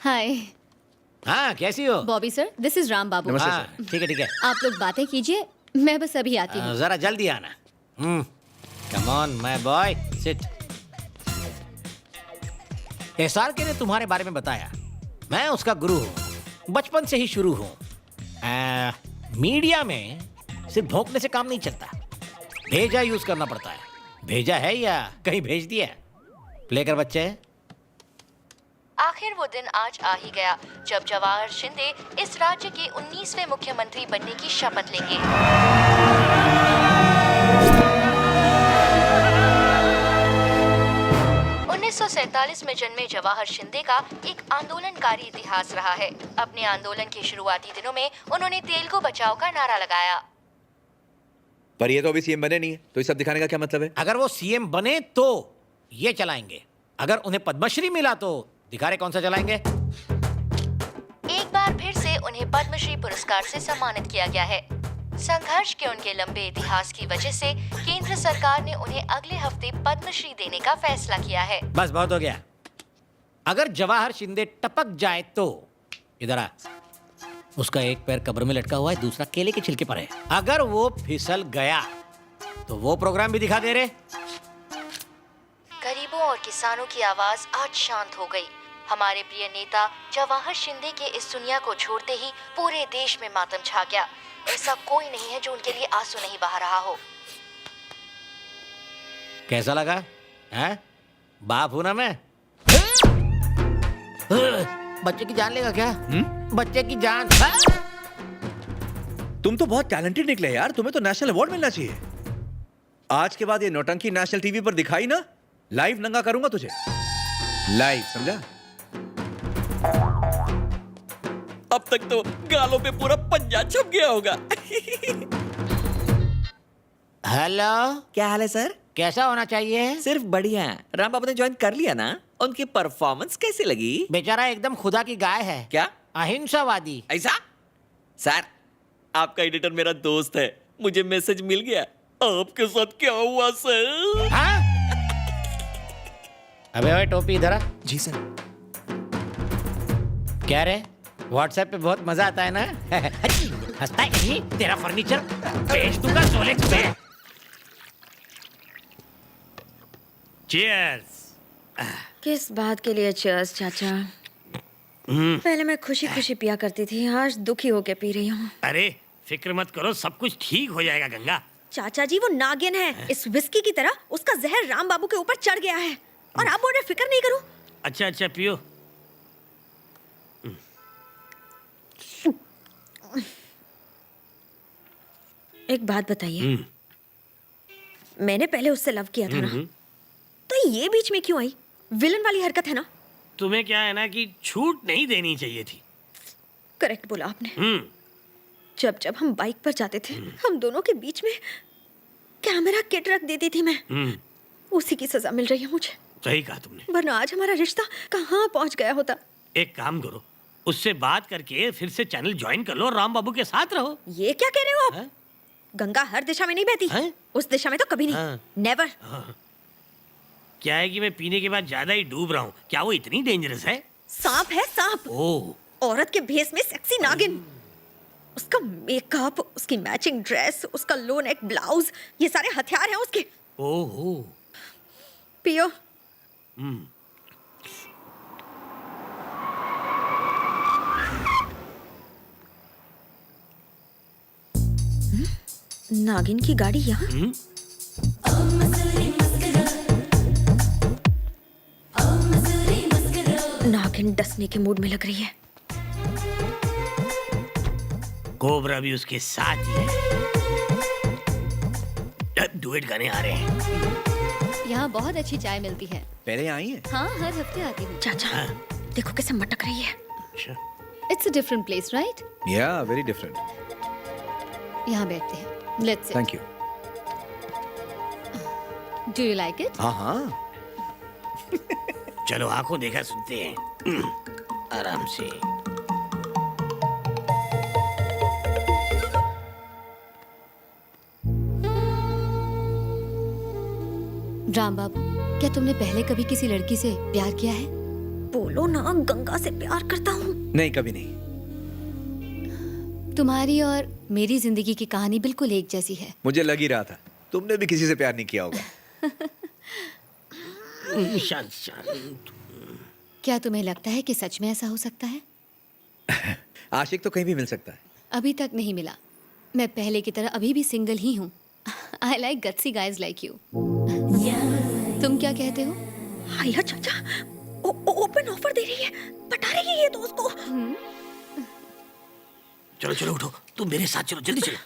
हाय हाँ, कैसी हो? Bobby sir, this is Ram Babu. नमस्ते हाँ, ठीक है ठीक है। आप लोग बातें कीजिए, मैं बस अभी आती हूँ। जरा जल्दी आना। Come on my boy, sit. SR के ने तुम्हारे बारे में बताया। मैं उसका गुरु हूँ, बचपन से ही शुरू हूँ। मीडिया में सिर्फ भोंकने से काम नहीं चलता, भेजा यूज करना पड़ता है। भेजा है या कहीं भेज दिया? प्ले कर बच्चे। आखिर वो दिन आज आ ही गया जब जवाहर शिंदे इस राज्य के 19वें मुख्यमंत्री बनने की शपथ लेंगे। 1947 में जन्मे जवाहर शिंदे का एक आंदोलनकारी इतिहास रहा है। अपने आंदोलन के शुरुआती दिनों में उन्होंने तेलुगु बचाओ का नारा लगाया। पर ये तो अभी सीएम बने नहीं है, तो ये सब दिखाने का क्या मतलब है? अगर वो सीएम बने तो ये चलाएंगे, अगर उन्हें पद्मश्री मिला तो दिखा रहे कौन सा चलाएंगे। एक बार फिर से उन्हें पद्मश्री पुरस्कार से सम्मानित किया गया है। संघर्ष के उनके लंबे इतिहास की वजह से केंद्र सरकार ने उन्हें अगले हफ्ते पद्मश्री देने का फैसला किया है। बस बहुत हो गया। अगर जवाहर शिंदे टपक जाए तो इधर आ। उसका एक पैर कब्र में लटका हुआ है, दूसरा केले के छिलके पर है। अगर वो फिसल गया तो वो प्रोग्राम भी दिखा दे रहे। गरीबों और किसानों की आवाज आज शांत हो गई। हमारे प्रिय नेता जवाहर शिंदे के इस दुनिया को छोड़ते ही पूरे देश में मातम छा गया। ऐसा कोई नहीं है जो उनके लिए आंसू नहीं बहा रहा हो। कैसा लगा? हैं? बाप हूं ना मैं। बच्चे की जान लेगा क्या? बच्चे की जान। तुम तो बहुत टैलेंटेड निकले यार, तुम्हें तो नेशनल अवार्ड मिलना चाहिए। आज के बाद ये नौटंकी नेशनल टीवी पर दिखाई ना, लाइव नंगा करूंगा तुझे, लाइव, समझा? अब तक तो गालों पे पूरा पंजा छप गया होगा। हेलो, क्या हाल है सर? कैसा होना चाहिए? सिर्फ बढ़िया। राम बाबू ने ज्वाइन कर लिया ना? उनकी परफॉर्मेंस कैसी लगी? बेचारा एकदम खुदा की गाय है। क्या? अहिंसावादी। ऐसा? सर, आपका एडिटर मेरा दोस्त है, मुझे मैसेज मिल गया। आपके साथ क्या हुआ सर? हाँ? अबे ओए टोपी इधर आ। जी सर। क्या रे, व्हाट्सएप पे बहुत मजा आता है ना? हंसता है कहीं? तेरा फर्नीचर बेच दूंगा सोलेक्स पे। चीयर्स। किस बात के लिए चीयर्स चाचा? पहले मैं खुशी खुशी पिया करती थी, आज दुखी होके पी रही हूँ। अरे फिक्र मत करो, सब कुछ ठीक हो जाएगा गंगा। चाचा जी वो नागिन है, इस विस्की की तरह उसका जहर राम बाबू के ऊपर चढ़ गया है और आप बोल रहे फिक्र नहीं करूं। अच्छा अच्छा पियो। एक बात बताइए, मैंने पहले उससे लव किया था ना, तो ये बीच में क्यों आई? विलन वाली हरकत है ना? तुम्हें क्या है ना कि छूट नहीं देनी चाहिए थी। करेक्ट बोला आपने। जब जब हम बाइक पर जाते थे, हम दोनों के बीच में कैमरा किट रख देती थी मैं। उसी की सजा मिल रही है मुझे। सही कहा तुमने। वरना आज हमारा रिश्ता कहाँ पहुँच गया होता। एक काम करो, उससे बात करके फिर से चैनल ज्वाइन कर लो और राम बाबू के साथ रहो। ये क्या कह रहे हो आप? है? गंगा हर दिशा में नहीं बहती। हैं? उस दिशा में तो कभी नहीं। हाँ। नेवर। क्या है कि मैं पीने के बाद ज्यादा ही डूब रहा हूँ। क्या वो इतनी डेंजरस है? सांप है सांप। ओह, औरत के भेष में सेक्सी नागिन। उसका मेकअप, उसकी मैचिंग ड्रेस, उसका लो नेक ब्लाउज, ये सारे हथियार हैं उसके। ओहो। पियो। नागिन की गाड़ी यहाँ? नागिन डसने के मूड में लग रही है। कोबरा भी उसके साथ ही है। डुएट गाने आ रहे हैं। यहाँ बहुत अच्छी चाय मिलती है। पहले आई है? हाँ, हर हफ्ते आती हूँ। चाचा देखो कैसे मटक रही है। It's a different place, right? या वेरी डिफरेंट। यहाँ बैठते हैं। Let's sit. Thank you. Do you like it? हाँ हाँ। चलो आंखों देखा सुनते हैं। आराम से। राम बाबू, क्या तुमने पहले कभी किसी लड़की से प्यार किया है? बोल बोलो ना, गंगा से प्यार करता हूँ। नहीं, कभी नहीं। तुम्हारी और मेरी जिंदगी की कहानी बिल्कुल एक जैसी है। मुझे लग ही रहा था तुमने भी किसी से प्यार नहीं किया होगा। शांत शांत। क्या तुम्हें लगता है कि सच में ऐसा हो सकता है? आशिक तो कहीं भी मिल सकता है। अभी तक नहीं मिला। मैं पहले की तरह अभी भी सिंगल ही हूँ। I like gutsy guys like you. तुम क्या कहते हो? हाया चाचा, ओपन ऑफर दे रही है, पटा रही है ये दोस्त को। चलो चलो उठो, तुम मेरे साथ चलो, जल्दी चलो।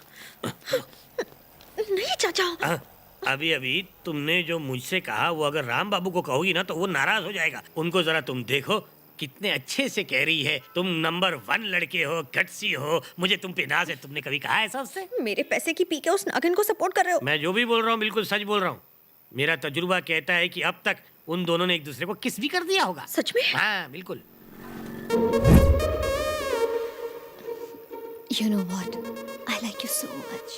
नहीं चाचा। अभी अभी तुमने जो मुझसे कहा वो अगर राम बाबू को कहोगी ना तो वो नाराज हो जाएगा। उनको जरा तुम देखो कितने अच्छे से कह रही है, तुम नंबर 1 लड़के हो, गट्सी हो, मुझे तुम पे नाज है। तुमने कभी कहा ऐसा उससे? मेरे पैसे की पी के उस नागिन को सपोर्ट कर रहे हो। मैं जो भी बोल रहा हूँ बिल्कुल सच बोल रहा हूँ। मेरा तजुर्बा कहता है कि अब तक उन दोनों ने एक दूसरे को किस भी कर दिया होगा। सच में? हाँ बिल्कुल। You know what? I like you so much.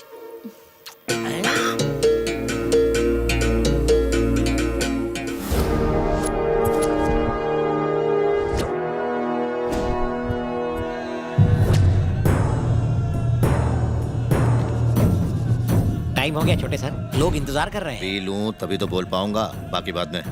Time हो गया छोटे सर, लोग इंतजार कर रहे हैं। पी लूं तभी तो बोल पाऊंगा, बाकी बाद में।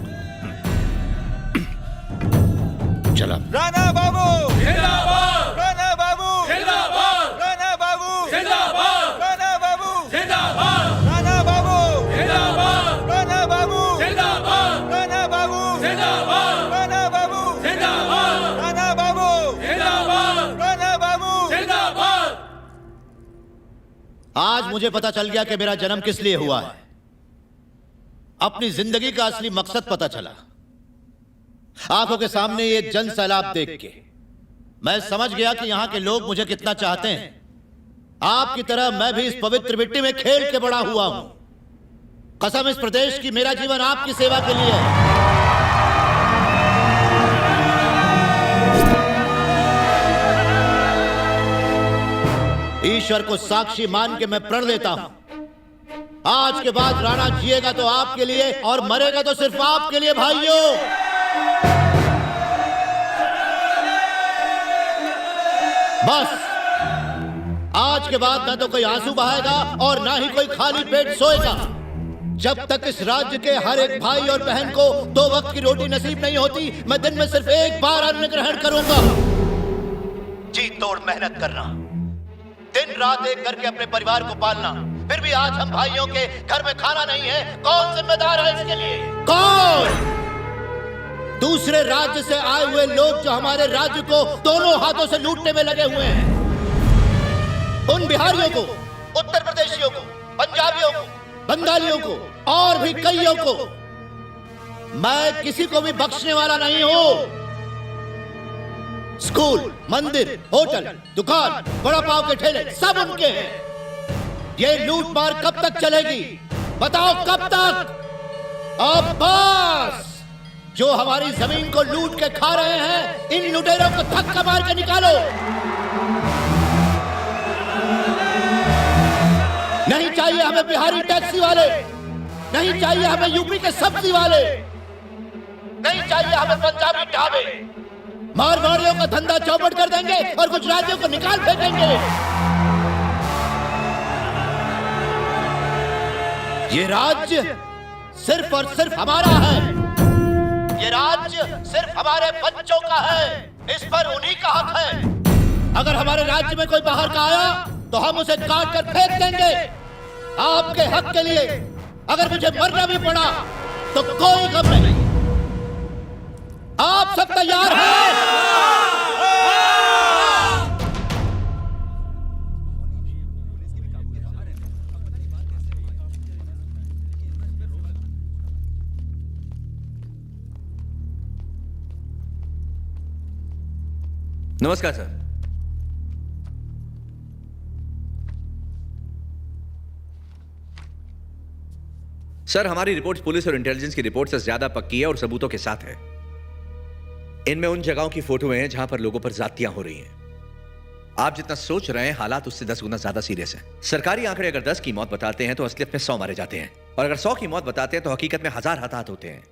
चला। राणा बाबू जिंदाबाद, राणा बाबू जिंदाबाद, राणा बाबू जिंदाबाद, राणा बाबू जिंदाबाद, राणा बाबू जिंदाबाद, राणा बाबू जिंदाबाद, राणा बाबू जिंदाबाद, राणा बाबू जिंदाबाद, राणा बाबू जिंदाबाद, राणा बाबू जिंदाबाद। आज मुझे पता चल गया कि मेरा जन्म किस लिए हुआ है। अपनी जिंदगी का असली मकसद पता चला। आंखों के सामने ये जन सैलाब देख के मैं समझ गया कि यहाँ के लोग मुझे कितना चाहते हैं। आपकी तरह मैं भी इस पवित्र मिट्टी में खेल के बड़ा हुआ हूं। कसम इस प्रदेश की, मेरा जीवन आपकी सेवा के लिए है। ईश्वर को साक्षी मान के मैं प्रण लेता हूं, आज के बाद राणा जिएगा तो आपके लिए और मरेगा तो सिर्फ आपके लिए भाइयों। बस आज के बाद ना तो कोई आंसू बहाएगा और ना ही कोई खाली पेट सोएगा। जब तक इस राज्य के हर एक भाई और बहन को 2 वक्त की रोटी नसीब नहीं होती, मैं दिन में सिर्फ एक बार अन्न ग्रहण करूंगा। जी तोड़ मेहनत करना, दिन रात एक करके अपने परिवार को पालना, फिर भी आज हम भाइयों के घर में खाना नहीं है। कौन जिम्मेदार है इसके लिए? कौन? दूसरे राज्य से आए हुए लोग जो हमारे राज्य को दोनों हाथों से लूटने में लगे हुए हैं। उन बिहारियों को, उत्तर प्रदेशियों को, पंजाबियों को, बंगालियों को और भी कईयों को मैं किसी को भी बख्शने वाला नहीं हूं। स्कूल, मंदिर, होटल, दुकान, बड़ा पाव के ठेले सब उनके हैं। ये लूट मार कब तक चलेगी? बताओ कब तक? अब बस, जो हमारी जमीन को लूट के खा रहे हैं, इन लुटेरों को धक्का मार के निकालो। नहीं चाहिए हमें बिहारी टैक्सी वाले, नहीं चाहिए हमें यूपी के सब्जी वाले, नहीं चाहिए हमें पंजाबी ढाबे। मारवाड़ियों का धंधा चौपट कर देंगे और गुजरातियों को निकाल फेंकेंगे। ये राज्य सिर्फ और सिर्फ हमारा है। ये राज्य सिर्फ हमारे बच्चों का है। इस पर उन्हीं का हक है। अगर हमारे राज्य में कोई बाहर का आया तो हम उसे काट कर फेंक देंगे। आपके हक के लिए अगर मुझे मरना भी पड़ा तो कोई गम नहीं। आप सब तैयार हैं? नमस्कार सर। सर, हमारी रिपोर्ट पुलिस और इंटेलिजेंस की रिपोर्ट से ज्यादा पक्की है और सबूतों के साथ है। इनमें उन जगहों की फोटोएं हैं जहां पर लोगों पर जातियां हो रही हैं। आप जितना सोच रहे हैं, हालात उससे 10 गुना ज्यादा सीरियस हैं। सरकारी आंकड़े अगर 10 की मौत बताते हैं तो असलियत में 100 मारे जाते हैं, और अगर 100 की मौत बताते हैं तो हकीकत में 1000 हताहत होते हैं।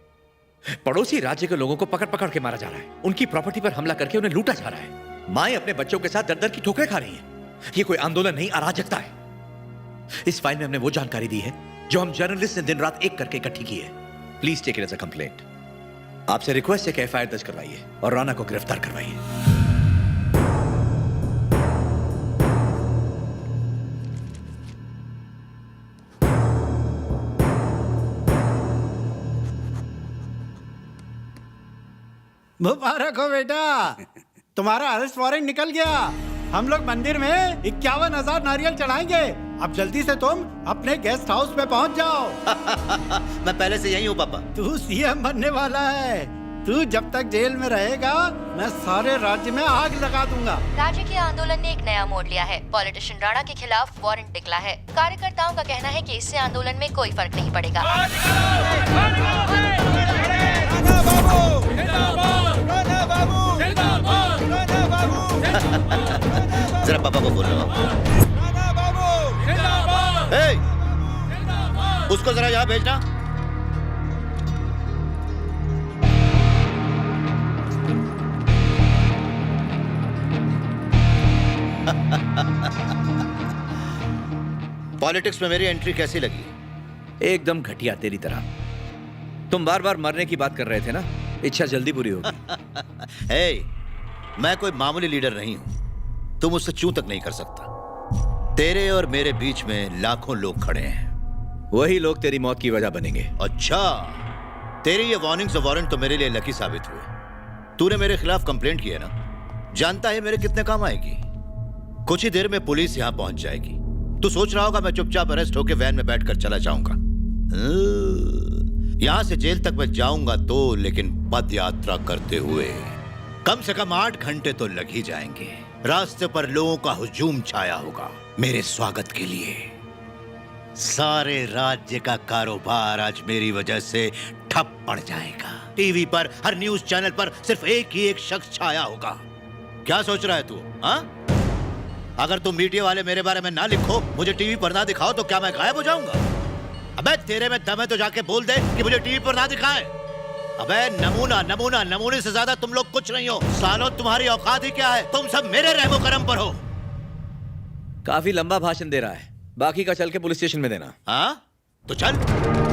पड़ोसी राज्य के लोगों को पकड़ पकड़ के मारा जा रहा है, उनकी प्रॉपर्टी पर हमला करके उन्हें लूटा जा रहा है। माएं अपने बच्चों के साथ दर दर की ठोकरें खा रही हैं। ये कोई आंदोलन नहीं, अराजकता है। इस फाइल में हमने वो जानकारी दी है जो हम जर्नलिस्ट ने दिन रात एक करके इकट्ठी की है। Please take it as a complaint. आपसे रिक्वेस्ट है कि एफआईआर दर्ज करवाइए और राणा को गिरफ्तार करवाइए। मुबारक हो बेटा, तुम्हारा अरेस्ट वारंट निकल गया। हम लोग मंदिर में 51,000 नारियल चढ़ाएंगे। अब जल्दी से तुम अपने गेस्ट हाउस में पहुंच जाओ। मैं पहले से यही हूँ पापा। तू सीएम बनने वाला है। तू जब तक जेल में रहेगा मैं सारे राज्य में आग लगा दूंगा। राज्य के आंदोलन ने एक नया मोड़ लिया है। पॉलिटिशियन राणा के खिलाफ वारंट निकला है। कार्यकर्ताओं का कहना है कि इससे आंदोलन में कोई फर्क नहीं पड़ेगा। जरा पापा को बोलो। उसको जरा यहाँ भेजना। पॉलिटिक्स में मेरी एंट्री कैसी लगी? एकदम घटिया, तेरी तरह। तुम बार बार मरने की बात कर रहे थे ना, इच्छा जल्दी पूरी होगी। मैं कोई मामूली लीडर नहीं हूं। तुम मुझसे चूं तक नहीं कर सकता। तेरे और मेरे बीच में लाखों लोग खड़े हैं। वही लोग तेरी मौत की वजह बनेंगे। अच्छा, तेरी ये वार्निंग्स और वारंट तो मेरे लिए लकी साबित हुए। तूने मेरे खिलाफ कंप्लेंट की है ना, जानता है मेरे कितने काम आएगी। कुछ ही देर में पुलिस यहां पहुंच जाएगी। तू सोच रहा होगा मैं चुपचाप अरेस्ट होकर वैन में बैठकर चला जाऊंगा। यहां से जेल तक मैं जाऊंगा तो, लेकिन पद यात्रा करते हुए कम से कम 8 घंटे तो लग ही जाएंगे। रास्ते पर लोगों का हुजूम छाया होगा मेरे स्वागत के लिए। सारे राज्य का कारोबार आज मेरी वजह से ठप पड़ जाएगा। टीवी पर, हर न्यूज चैनल पर सिर्फ एक ही एक शख्स छाया होगा। क्या सोच रहा है तू? हाँ, अगर तुम मीडिया वाले मेरे बारे में ना लिखो, मुझे टीवी पर ना दिखाओ तो क्या मैं गायब हो जाऊंगा? अबे तेरे में दम है तो जाके बोल दे कि मुझे टीवी पर ना दिखाएं। अबे नमूने से ज्यादा तुम लोग कुछ नहीं हो। सालों तुम्हारी औकात ही क्या है? तुम सब मेरे रहमो करम पर हो। काफी लंबा भाषण दे रहा है, बाकी का चल के पुलिस स्टेशन में देना। हाँ तो चल।